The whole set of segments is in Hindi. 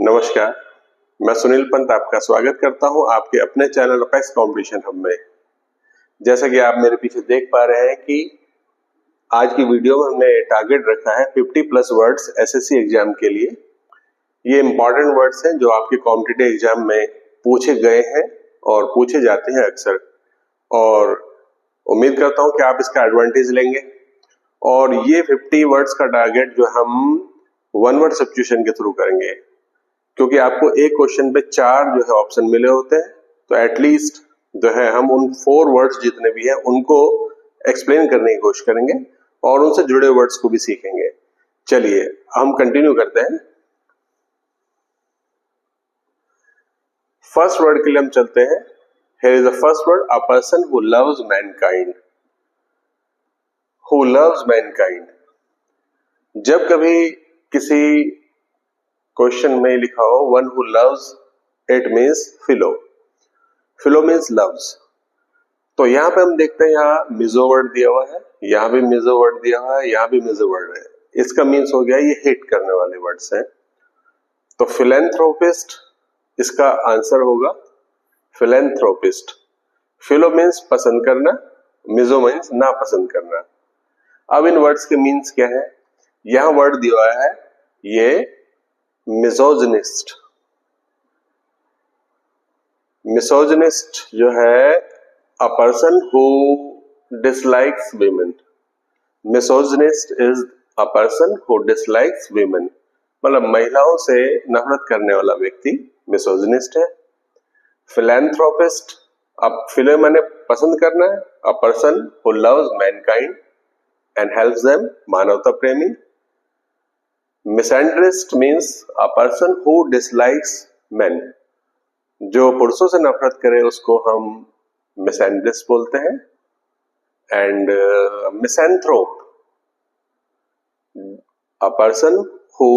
नमस्कार, मैं सुनील पंत आपका स्वागत करता हूं आपके अपने चैनल अपेक्स कंपटीशन हब में। जैसा कि आप मेरे पीछे देख पा रहे हैं कि आज की वीडियो में हमने टारगेट रखा है 50 प्लस वर्ड्स एसएससी एग्जाम के लिए। ये इंपॉर्टेंट वर्ड्स हैं जो आपके कॉम्पिटिटिव एग्जाम में पूछे गए हैं और पूछे जाते हैं अक्सर, और उम्मीद करता हूं कि आप इसका एडवांटेज लेंगे। और ये 50 वर्ड्स का टारगेट जो हम वन वर्ड सब्स्टिट्यूशन के थ्रू करेंगे, क्योंकि आपको एक क्वेश्चन पे 4 जो है ऑप्शन मिले होते हैं, तो एटलीस्ट जो है हम उन 4 वर्ड्स जितने भी हैं उनको एक्सप्लेन करने की कोशिश करेंगे और उनसे जुड़े वर्ड्स को भी सीखेंगे। चलिए हम कंटिन्यू करते हैं। फर्स्ट वर्ड के लिए हम चलते हैं। Here is the first word, a person who loves mankind. Who loves mankind. जब कभी किसी क्वेश्चन में लिखा हो one who loves, it means philo. Philo means loves. तो यहाँ पे हम देखते हैं यहाँ मिजो वर्ड दिया हुआ है, यहाँ भी मिजो वर्ड दिया हुआ है, यहाँ भी मिजो वर्ड है। इसका मीन्स हो गया ये हेट करने वाले वर्ड्स हैं। तो फिलेंथ्रोपिस्ट इसका आंसर होगा फिलेंथ्रोपिस्ट। फिलो मीन्स पसंद करना, मिजो मीन्स ना पसंद करना। अब इन वर्ड्स के मीन्स क्या है? यहाँ वर्ड दिया हुआ है ये मिसोजिनिस्ट। मिसोजिनिस्ट जो है a person who dislikes women. Misogynist is a person who dislikes women, मतलब महिलाओं से नफरत करने वाला व्यक्ति मिसोजिनिस्ट है। फिलैंथ्रोपिस्ट, अब फिले माने पसंद करना है, a person who loves mankind and helps them, मानवता प्रेमी। Misandrist means a person who dislikes men, जो पुरुषों से नफरत करे उसको हम मिसैंड्रिस्ट बोलते हैं। And misanthrope, a person who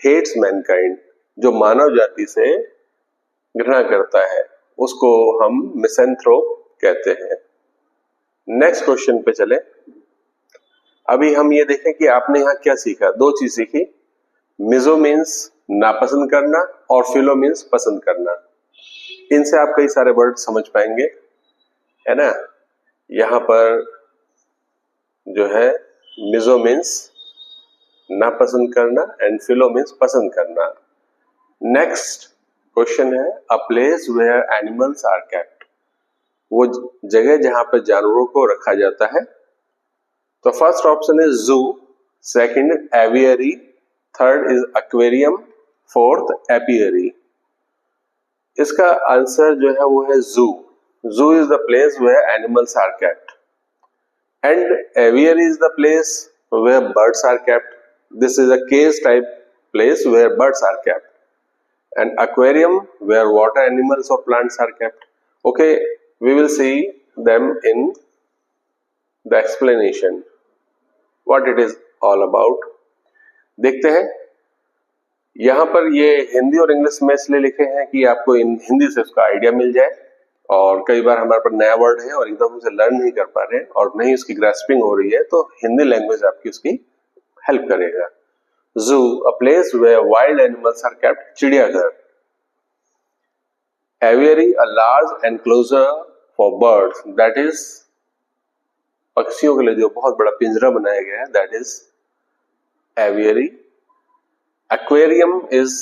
hates mankind, जो मानव जाति से घृणा करता है उसको हम मिसैंथ्रोप कहते हैं। नेक्स्ट क्वेश्चन पे चले। अभी हम ये देखें कि आपने यहाँ क्या सीखा। 2 चीज सीखी, मिजो मीन्स नापसंद करना और फिलो मीन्स पसंद करना। इनसे आप कई सारे वर्ड समझ पाएंगे, है ना। यहां पर जो है मिजो मीन्स नापसंद करना एंड फिलो मीन्स पसंद करना। नेक्स्ट क्वेश्चन है a place where animals are kept. वो जगह जहां पर जानवरों को रखा जाता है। तो first option is zoo, second aviary, third is aquarium, fourth apiary. इसका आंसर जो है वो है zoo. Zoo is the place where animals are kept and aviary is the place where birds are kept. This is a cage type place where birds are kept and aquarium where water animals or plants are kept. Okay, we will see them in the explanation what it is all about. देखते हैं। यहाँ पर ये हिंदी और इंग्लिश में इसलिए लिखे हैं कि आपको हिंदी से उसका आइडिया मिल जाए, और कई बार हमारे पर नया वर्ड है और एकदम उसे लर्न नहीं कर पा रहे हैं और नहीं उसकी ग्रास्पिंग हो रही है, तो हिंदी लैंग्वेज आपकी उसकी हेल्प करेगा। Zoo, a place where wild animals are kept, चिड़ियाघर। Aviary, a large enclosure for birds, that is पक्षियों के लिए जो बहुत बड़ा पिंजरा बनाया गया है, that is aviary. Aquarium is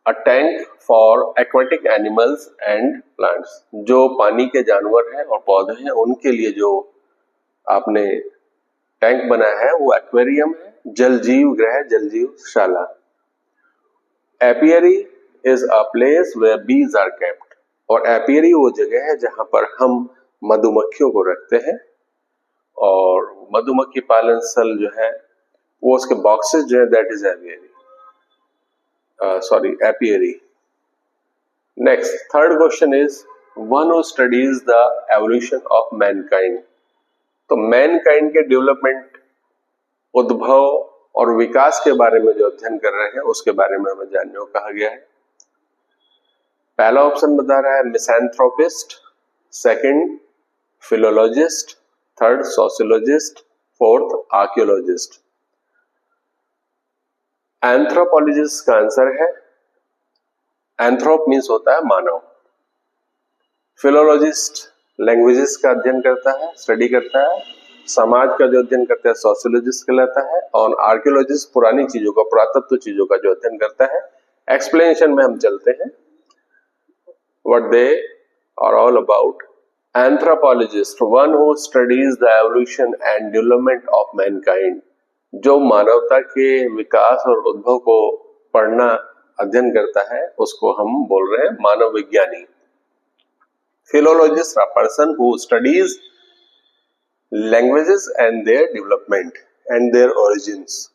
a tank for aquatic animals and plants, जो पानी के जानवर हैं और पौधे हैं उनके लिए जो आपने टैंक बनाया है वो एक्वेरियम है, जलजीव गृह, जलजीवशाला। Apiary is a place where bees are kept, और एपियरी वो जगह है जहां पर हम मधुमक्खियों को रखते हैं, और मधुमक्खी पालन स्थल जो है वो उसके बॉक्सेस जो है that is apiary. Apiary. Next, third question is one who studies the evolution of mankind. तो mankind के डेवलपमेंट, उद्भव और विकास के बारे में जो अध्ययन कर रहे हैं उसके बारे में हमें जानने को कहा गया है। पहला ऑप्शन बता रहा है misanthropist, second philologist, third sociologist, fourth archaeologist. Anthropologist का आंसर है एंथ्रोप मीन्स होता है मानव। फिलोलॉजिस्ट लैंग्वेजेस का अध्ययन करता है, स्टडी करता है। समाज का जो अध्ययन करता है सोशियोलॉजिस्ट कहलाता है। और आर्कियोलॉजिस्ट पुरानी चीजों का, पुरातत्व चीजों का जो अध्ययन करता है। एक्सप्लेनेशन में हम चलते हैं, what they are all about. Anthropologist, one who studies the evolution and development of mankind, जो मानवता के विकास और उद्भव को पढ़ना, अध्ययन करता है, उसको हम बोल रहे हैं मानव विज्ञानी। Philologist, a person who studies languages and their development and their origins.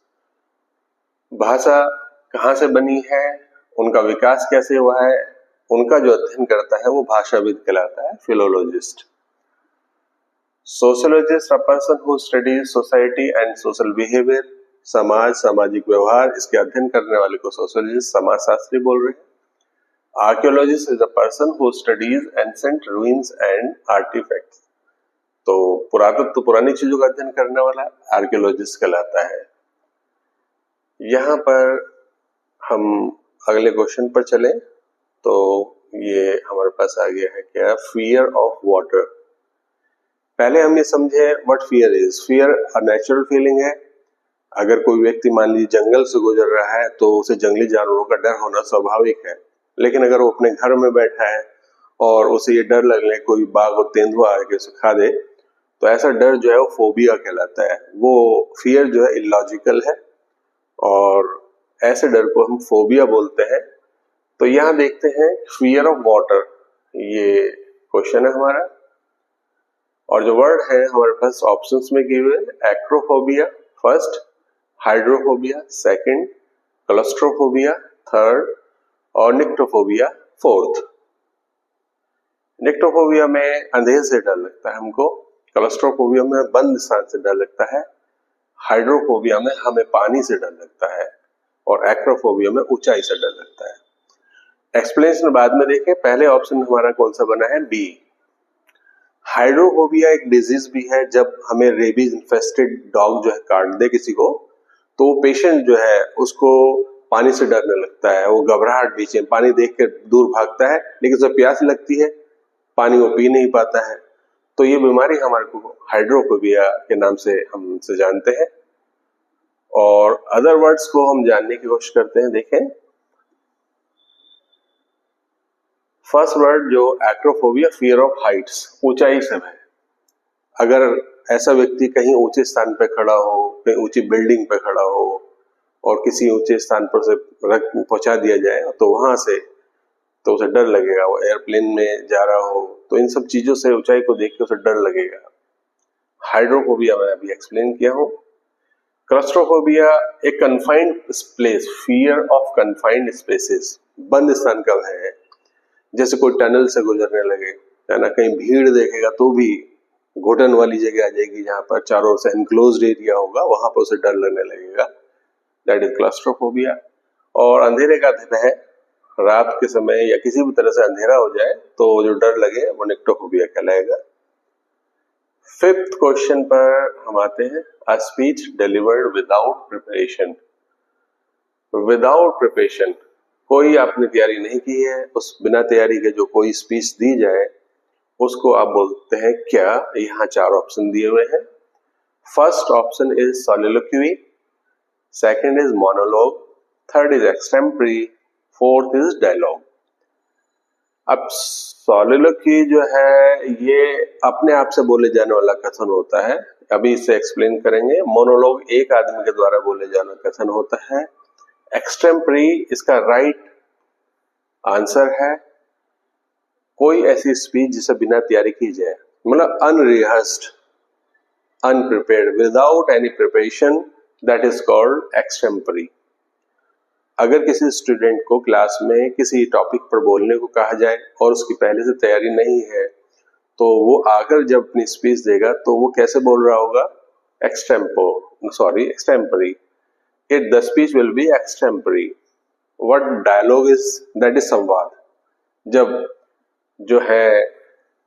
भाषा कहाँ से बनी है, उनका विकास कैसे हुआ है, उनका जो अध्ययन करता है वो भाषाविद कहलाता है, philologist. Sociologist, a person who studies society and social behavior, समाज, सामाजिक व्यवहार, इसके अध्ययन करने वाले को सोशियोलॉजिस्ट, समाजशास्त्री बोल रहे हैं। Archaeologist is a person who studies ancient ruins and artifacts, तो पुरातत्व, पुरानी चीजों का अध्ययन करने वाला आर्कियोलॉजिस्ट कहलाता है। यहाँ पर हम अगले क्वेश्चन पर चले तो ये हमारे पास आ गया है क्या, फियर ऑफ वाटर। पहले हम ये समझे what fear is. Fear a natural feeling है। अगर कोई व्यक्ति मान लीजिए जंगल से गुजर रहा है तो उसे जंगली जानवरों का डर होना स्वाभाविक है। लेकिन अगर वो अपने घर में बैठा है और उसे ये डर लगने कोई बाघ और तेंदुआ आके उसे खा दे, तो ऐसा डर जो है वो फोबिया कहलाता है। वो फियर जो है इलॉजिकल है और ऐसे डर को हम फोबिया बोलते हैं। तो यहाँ देखते हैं फियर ऑफ वाटर, ये क्वेश्चन है हमारा। और जो वर्ड है हमारे पास ऑप्शंस में किए हुए, acrophobia first, hydrophobia second, claustrophobia third और निक्टोफोबिया फोर्थ। निक्टोफोबिया में अंधेरे से डर लगता है हमको, क्लस्ट्रोफोबिया में बंद स्थान से डर लगता है, हाइड्रोफोबिया में हमें पानी से डर लगता है और एक्रोफोबिया में ऊंचाई से डर लगता है। एक्सप्लेनेशन बाद में देखें। पहले ऑप्शन हमारा कौन सा बना है, बी। हाइड्रोफोबिया एक डिजीज भी है। जब हमें रेबीज इन्फेस्टेड डॉग जो है काट दे किसी को, तो वो पेशेंट जो है उसको पानी से डरने लगता है, वो घबराहट बीच में, पानी देख कर दूर भागता है, लेकिन उसे प्यास लगती है, पानी वो पी नहीं पाता है। तो ये बीमारी हमारे को हाइड्रोफोबिया के नाम से हम इसे जानते हैं। और अदर वर्ड्स को हम जानने की कोशिश करते हैं। देखें फर्स्ट वर्ड जो एक्रोफोबिया, फियर ऑफ हाइट्स, ऊंचाई से भय। अगर ऐसा व्यक्ति कहीं ऊंचे स्थान पे खड़ा हो, कहीं ऊंची बिल्डिंग पे खड़ा हो और किसी ऊंचे स्थान पर से रख पहुंचा दिया जाए तो वहां से तो उसे डर लगेगा। वो एयरप्लेन में जा रहा हो तो इन सब चीजों से, ऊंचाई को देख के उसे डर लगेगा। हाइड्रोफोबिया मैं अभी एक्सप्लेन किया हूं। क्लस्ट्रोफोबिया एक confined place, fear of confined spaces, बंद स्थान का भय है। जैसे कोई टनल से गुजरने लगे, है ना, कहीं भीड़ देखेगा तो भी घुटन वाली जगह आ जाएगी जहां पर चारों ओर से एनक्लोज्ड एरिया होगा, वहां पर उसे डर लगने लगेगा, दैट इज क्लस्ट्रोफोबिया। और अंधेरे का भय, रात के समय या किसी भी तरह से अंधेरा हो जाए तो जो डर लगे वो निक्टोफोबिया कहलाएगा। फिफ्थ क्वेश्चन पर हम आते हैं, a speech delivered without preparation. Without preparation, कोई आपने तैयारी नहीं की है, उस बिना तैयारी के जो कोई स्पीच दी जाए उसको आप बोलते हैं क्या। यहाँ चार ऑप्शन दिए हुए हैं। First option is soliloquy, second is monologue, third is extempore, fourth is dialogue. अब सॉलिलोक्वी जो है ये अपने आप से बोले जाने वाला कथन होता है, अभी इसे एक्सप्लेन करेंगे। मोनोलॉग एक आदमी के द्वारा बोले जाने वाला कथन होता है। एक्सटेम्परी इसका राइट आंसर है कोई ऐसी स्पीच जिसे बिना तैयारी की जाए, मतलब unrehearsed, unprepared, without any preparation, that is called extempore. अगर किसी स्टूडेंट को क्लास में किसी टॉपिक पर बोलने को कहा जाए और उसकी पहले से तैयारी नहीं है, तो वो आकर जब अपनी स्पीच देगा तो वो कैसे बोल रहा होगा, एक्सटेम्परी। It the speech will be extempore. What dialogue is, that is संवाद। जब जो है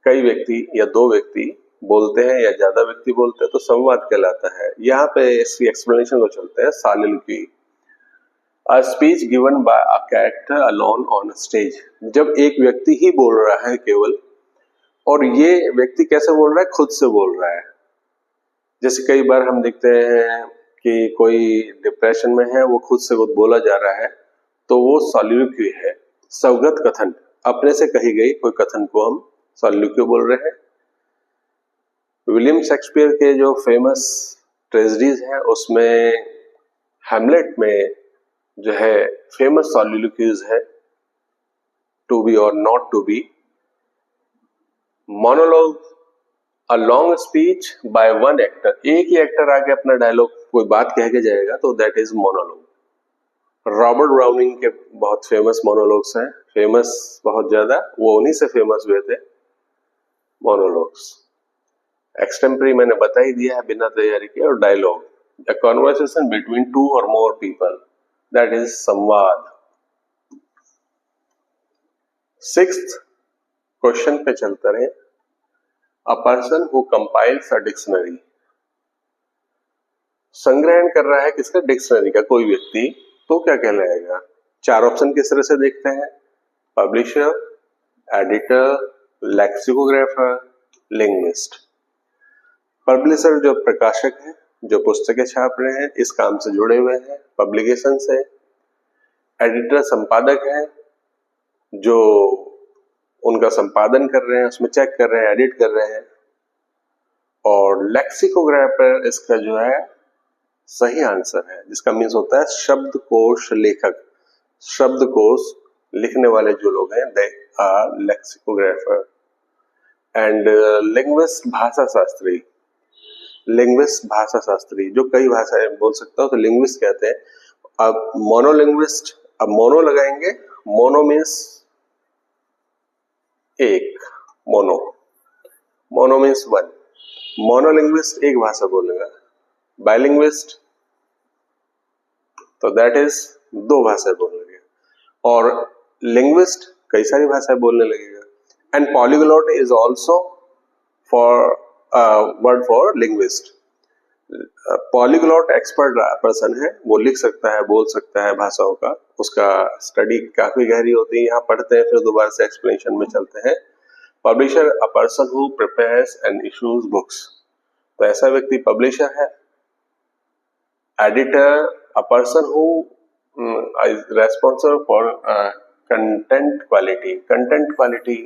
कई व्यक्ति या दो व्यक्ति बोलते हैं या ज्यादा व्यक्ति बोलते हैं तो संवाद कहलाता है। यहाँ पे इसकी एक्सप्लेनेशन को चलते हैं। Soliloquy, a speech given by a character alone on a stage, जब एक व्यक्ति ही बोल रहा है केवल, और ये व्यक्ति कैसे बोल रहा है, खुद से बोल रहा है। जैसे कई बार हम देखते हैं कि कोई डिप्रेशन में है, वो खुद से खुद बोला जा रहा है, तो वो सॉलिलोक्वी है, स्वगत कथन, अपने से कही गई कोई कथन को हम सॉलिलोक्वी बोल रहे हैं। विलियम शेक्सपियर के जो फेमस ट्रेजेडीज हैं उसमें हैमलेट में जो है फेमस सॉलिलोक्वीज है, टू बी और not to be. Monologue, a long speech by one actor, एक ही एक्टर आके अपना डायलॉग कोई बात कह के जाएगा तो that is monologue. Robert browning के बहुत फेमस मोनोलॉग्स हैं, फेमस बहुत ज्यादा, वो उन्हीं से फेमस हुए थे मोनोलॉग्स। एक्सटेम्परी मैंने बता ही दिया है बिना तैयारी के। और dialogue, the conversation between two और मोर पीपल, दैट इज संवाद। सिक्स्थ क्वेश्चन पे चलते रहे। A person who compiles a dictionary, संग्रहण कर रहा है किसका, डिक्शनरी का कोई व्यक्ति, तो क्या कहलाएगा। चार ऑप्शन किस तरह से देखते हैं, publisher, editor, lexicographer, linguist. Publisher जो प्रकाशक है, जो पुस्तकें छाप रहे हैं, इस काम से जुड़े हुए हैं, पब्लिकेशन से। एडिटर संपादक है, जो उनका संपादन कर रहे हैं, उसमें चेक कर रहे हैं, एडिट कर रहे हैं। और लेक्सिकोग्राफर इसका जो है सही आंसर है, जिसका मीन्स होता है शब्दकोश लेखक। शब्दकोश लिखने वाले जो लोग हैं, they are lexicographer. And linguist भाषा शास्त्री, लिंग्विस्ट भाषा शास्त्री जो कई भाषाएं बोल सकता हो तो लिंग्विस्ट कहते हैं। अब मोनोलिंग्विस्ट, अब मोनो लगाएंगे, मोनो मीन्स एक, मोनो, मोनो मीन्स वन। मोनोलिंग्विस्ट एक भाषा बोलेगा। बाइलिंग्विस्ट तो दैट इज दो भाषाएं बोलने लगेगा। और लिंग्विस्ट कई सारी भाषाएं बोलने लगेगा। And polyglot is also for word for linguist. Polyglot expert person है, वो लिख सकता है, बोल सकता है भाषाओं का, उसका स्टडी काफी गहरी होती है। यहाँ पढ़ते हैं फिर दोबारा से एक्सप्लेनेशन में चलते हैं। Publisher, a person who prepares and issues books, तो ऐसा व्यक्ति पब्लिशर है। Editor, a person who is responsible for content quality, content quality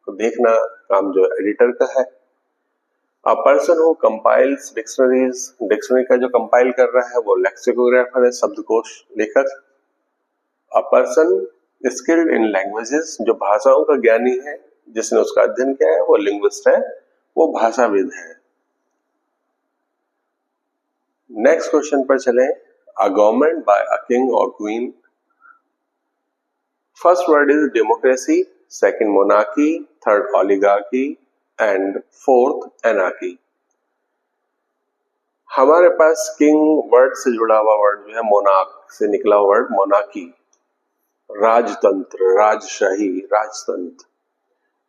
को देखना काम जो एडिटर का है। A person who compiles dictionaries, dictionary का जो कंपाइल कर रहा है वो लेक्सिकोग्राफर है, शब्दकोश लेखक। A person skilled in languages, जो भाषाओं का ज्ञानी है, जिसने उसका अध्ययन किया है, वो लिंग्विस्ट है, वो भाषाविद है। नेक्स्ट क्वेश्चन पर चलें। A government by a king और queen, first word is democracy, second monarchy, third oligarchy and fourth anarchy. हमारे पास किंग वर्ड से जुड़ा हुआ वर्ड जो है मोनार्क से निकला वर्ड मोनार्की, राजतंत्र, राजशाही, राजतंत्र।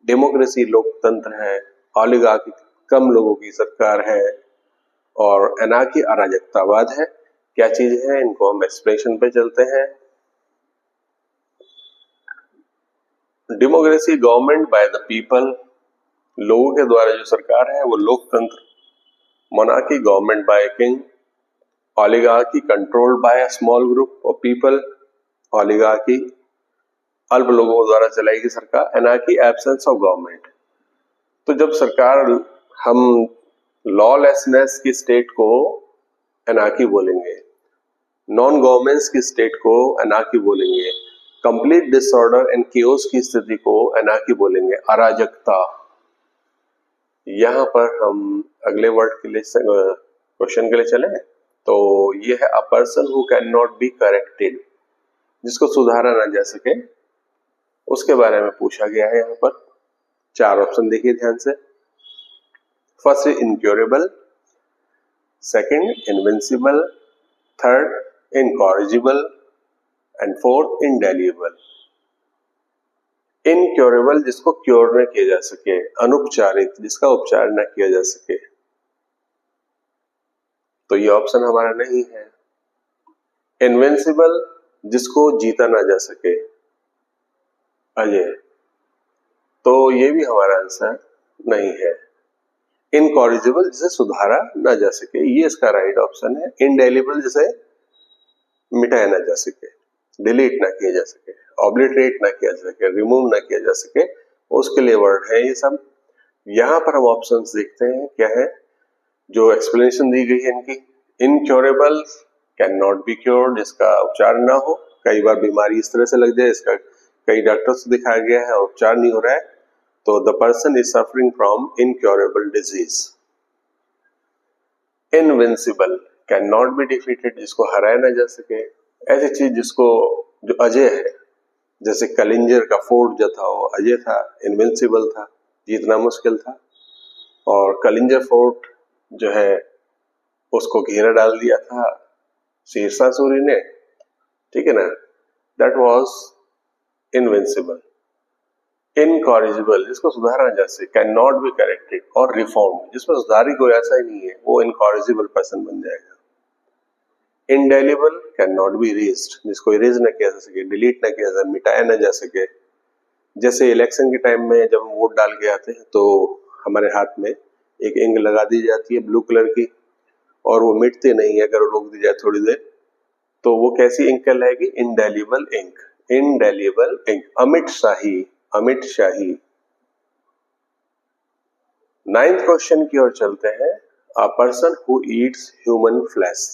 डेमोक्रेसी लोकतंत्र है, ओलिगार्की कम लोगों की सरकार है, और एनार्की अराजकतावाद है। क्या चीज है, इनको हम एक्सप्रेशन पे चलते हैं। Democracy government by the people, लोगों के द्वारा जो सरकार है वो लोकतंत्र। Monarchy government by king. Oligarchy controlled by a small group of people, oligarchy अल्प लोगों द्वारा चलाई गई सरकार। एनार्की एब्सेंस ऑफ गवर्नमेंट, तो जब सरकार, हम लॉलेसनेस की स्टेट को एनार्की बोलेंगे, नॉन गवर्नेंस की स्टेट को एनार्की बोलेंगे, कंप्लीट डिसऑर्डर एंड केओस की स्थिति को एनार्की बोलेंगे, अराजकता। यहां पर हम अगले वर्ड के लिए, क्वेश्चन के लिए चले, तो ये है a person who can not be corrected, जिसको सुधारा ना जा सके, उसके बारे में पूछा गया है। यहाँ पर चार ऑप्शन देखिए ध्यान से। First is incurable, second invincible, third incorrigible and fourth indelible. Incurable, जिसको क्योर न किया जा सके, अनुपचारित, जिसका उपचार न किया जा सके, तो ये ऑप्शन हमारा नहीं है। इनविंसिबल, जिसको जीता ना जा सके, अजय। तो ये भी हमारा आंसर नहीं है। इनकॉरिजिबल, जिसे सुधारा ना जा सके, ये इसका राइट ऑप्शन है। इंडेलिबल, जिसे मिटाया ना जा सके, डिलीट ना किया जा सके, ऑब्लिटरेट ना किया जा सके, रिमूव ना किया जा सके, उसके लिए वर्ड है ये सब। यहाँ पर हम ऑप्शंस देखते हैं क्या है, जो एक्सप्लेनेशन दी गई है इनकी। Incurable, can not be cured, जिसका उपचार ना हो। कई बार बीमारी इस तरह से लग जाए, इसका कई डॉक्टर्स से दिखाया गया है और उपचार नहीं हो रहा है, तो the person is suffering from incurable disease. Invincible, can not be defeated, जिसको हराया ना जा सके। ऐसी चीज जिसको, जो अजय है, जैसे कलिंजर का फोर्ट जो था वो अजय था, इनविंसिबल था, जीतना मुश्किल था। और कलिंजर फोर्ट जो है उसको घेरा डाल दिया था शीर्षासुरी ने, ठीक है ना, दैट वाज इनविंसिबल। इनकॉरिजिबल, जिसको सुधारा जा सके, कैन नॉट बी करेक्टेड और रिफॉर्म, जिसमें सुधारी कोई ऐसा ही नहीं है, वो इनकॉरिजिबल पर्सन बन जाएगा। Indelible, can not be erased, जिसको इरेज ना किया जा सके, डिलीट ना किया जा सके, मिटाया ना जा सके। जैसे इलेक्शन के टाइम में जब हम वोट डाल के आते हैं तो हमारे हाथ में एक इंक लगा दी जाती है ब्लू कलर की, और वो मिटती नहीं है अगर रोक दी जाए थोड़ी देर, तो वो कैसी इंक कहलाएगी? Indelible ink. Indelible ink. अमिट शाही, अमिट शाही। 9th क्वेश्चन की ओर चलते हैं। अ person who eats human flash,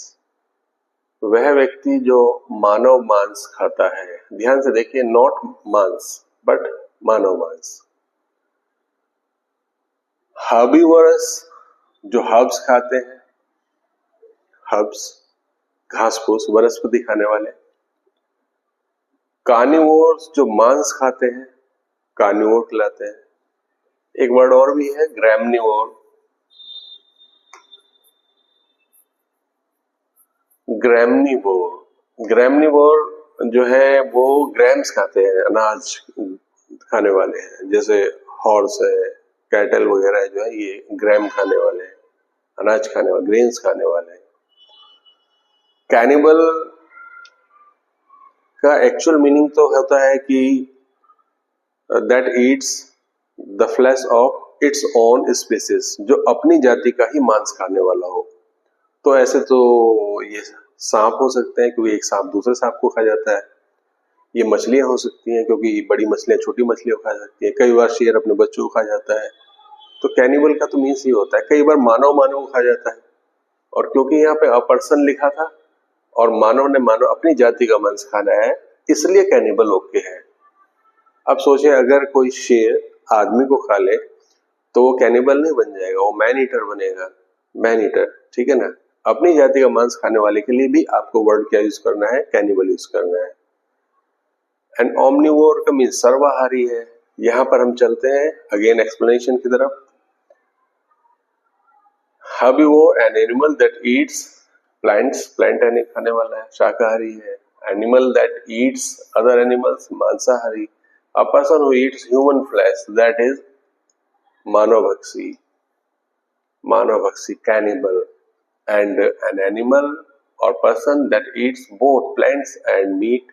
वह व्यक्ति जो मानव मांस खाता है। ध्यान से देखिए, नॉट मांस बट मानव मांस। हर्बीवोरस, जो हर्ब्स खाते हैं, हर्ब्स घास फूस वनस्पति खाने वाले। कार्निवोर्स, जो मांस खाते हैं, कार्निवोर कहलाते हैं। एक वर्ड और भी है, ग्रैमनिवोर। ग्रैमनिवोर, ग्रैमनिवोर जो है वो ग्रैम्स खाते हैं, अनाज खाने वाले हैं। जैसे हॉर्स है, कैटल वगैरह जो है ये ग्रैम खाने वाले हैं, अनाज खाने वाले, ग्रेन्स खाने वाले हैं। कैनिबल का एक्चुअल मीनिंग तो होता है कि that eats the flash of its own species, जो अपनी जाति का ही मांस खाने वाला हो। तो ऐसे तो ये सांप हो सकते हैं, क्योंकि एक सांप दूसरे सांप को खा जाता है। ये मछलियां हो सकती हैं, क्योंकि बड़ी मछलियां छोटी मछलियों को खा सकती हैं। कई बार शेर अपने बच्चों को खा जाता है। तो कैनिबल का तो मीन्स ये होता है, कई बार मानव मानव को खा जाता है। और क्योंकि यहाँ पे अ पर्सन लिखा था और मानव ने मानव अपनी जाति का मांस खाना है, इसलिए कैनिबल ओके है। अब सोचे अगर कोई शेर आदमी को खा ले तो वो कैनिबल नहीं बन जाएगा, वो मैन ईटर बनेगा। मैन ईटर, ठीक है ना। अपनी जाति का मांस खाने वाले के लिए भी आपको वर्ड क्या यूज करना है? कैनिबल यूज करना है। एंड ओमनिवोर का मीन सर्वाहारी है। यहां पर हम चलते हैं अगेन एक्सप्लेनेशन की तरफ। Herbivore, an animal that eats plants, plant खाने वाला है, शाकाहारी है। Animal that eats other animals, मांसाहारी। A person who eats human flesh, that is मानवभक्षी, मानवभक्षी, कैनिबल। एंड एन एनिमल और person that eats both plants and meat,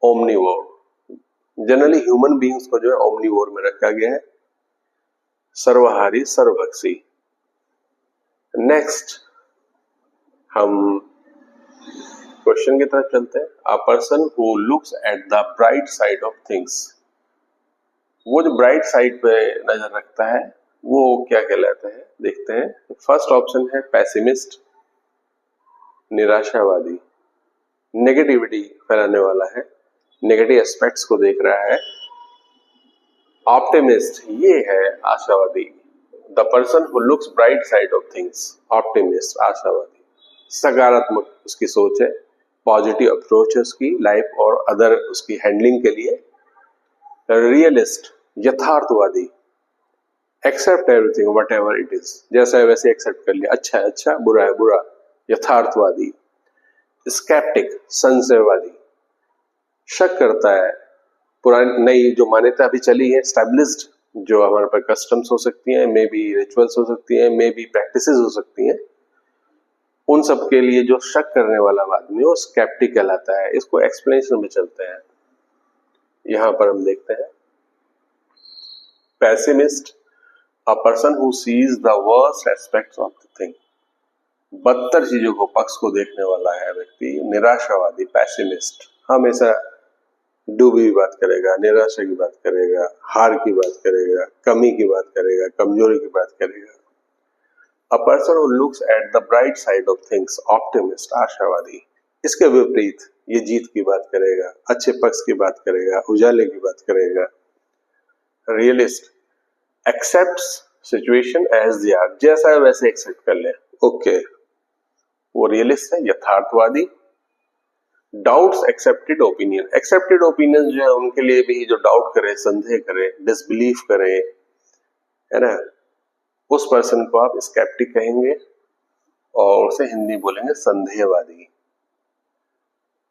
omnivore. Generally human beings को जो है ओमनिवोर में रखा गया है, सर्वहारी, सर्वभक्षी। नेक्स्ट हम क्वेश्चन की तरफ चलते हैं। अ person who looks at the bright side of things, वो जो ब्राइट साइड पे नजर रखता है वो क्या कहलाता है? देखते हैं। फर्स्ट ऑप्शन है पैसिमिस्ट, निराशावादी, नेगेटिविटी फैलाने वाला है, नेगेटिव एस्पेक्ट्स को देख रहा है। ऑप्टिमिस्ट, ये है आशावादी। The person who looks bright side of things, optimist, आशावादी, सकारात्मक उसकी सोच है, पॉजिटिव अप्रोच है उसकी लाइफ और अदर उसकी हैंडलिंग के लिए। रियलिस्ट, यथार्थवादी, accept everything whatever it is, जैसा है वैसे एक्सेप्ट कर लिया, अच्छा है अच्छा, बुरा है बुरा, यथार्थवादी। स्केप्टिक, संशयवादी, शक करता है, पुरानी नई जो मान्यता अभी चली है, स्टैब्लिश्ड जो हमारे पास, कस्टम्स हो सकती हैं, मे बी रिचुअल्स हो सकती हैं, मे बी प्रैक्टिसेस हो सकती हैं, उन सब के लिए जो शक करने वाला आदमी वो स्केप्टिक कहलाता है। इसको एक्सप्लेनेशन में चलते हैं। यहां पर हम देखते हैं pessimist, a person who seize the worst aspects of the thing. बदतर चीजों को, पक्ष को देखने वाला है व्यक्ति। निराशावादी, पेसिमिस्ट, हमेशा डूबी हुई बात करेगा, निराशा की बात करेगा, हार की बात करेगा, कमी की बात करेगा, कमजोरी की बात करेगा। अ person who looks at the bright side of things, optimist, आशावादी। इसके विपरीत ये जीत की बात करेगा, अच्छे पक्ष की बात करेगा, उजाले की बात करेगा। Realist, accepts situation as they are, जैसा है वैसे एक्सेप्ट कर ले, ओके, वो रियलिस्ट है। यथार्थवादी, doubts accepted opinion, accepted opinion जो है उनके लिए भी जो डाउट करे, संदेह करे, डिसबिलीव करे, है ना, उस पर्सन को आप स्केप्टिक कहेंगे और उसे हिंदी बोलेंगे संदेहवादी।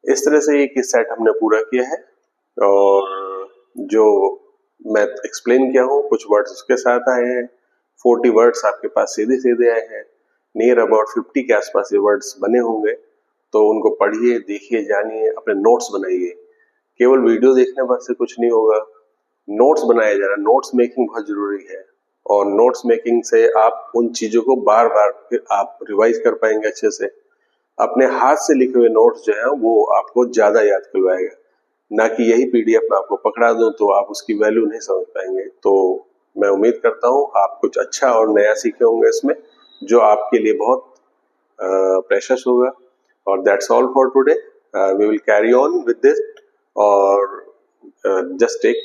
इस तरह से एक सेट हमने पूरा किया है और जो मैं एक्सप्लेन किया हूँ कुछ वर्ड्स उसके साथ आए हैं। 40 वर्ड्स आपके पास सीधे सीधे आए हैं। नियर अबाउट 50 के आसपास ये वर्ड्स बने होंगे, तो उनको पढ़िए, देखिए, जानिए, अपने नोट्स बनाइए। केवल वीडियो देखने पर से कुछ नहीं होगा, नोट्स बनाया जा रहा है। नोट्स मेकिंग बहुत जरूरी है और नोट्स मेकिंग से आप उन चीजों को बार बार फिर आप रिवाइज कर पाएंगे अच्छे से। अपने हाथ से लिखे हुए नोट्स जो है वो आपको ज्यादा याद करवाएगा, ना कि यही पीडीएफ में आपको पकड़ा दूं तो आप उसकी वैल्यू नहीं समझ पाएंगे। तो मैं उम्मीद करता हूं आप कुछ अच्छा और नया सीखे होंगे इसमें, जो आपके लिए बहुत प्रेशियस होगा। और that's all for today. We will carry on with this और जस्ट टेक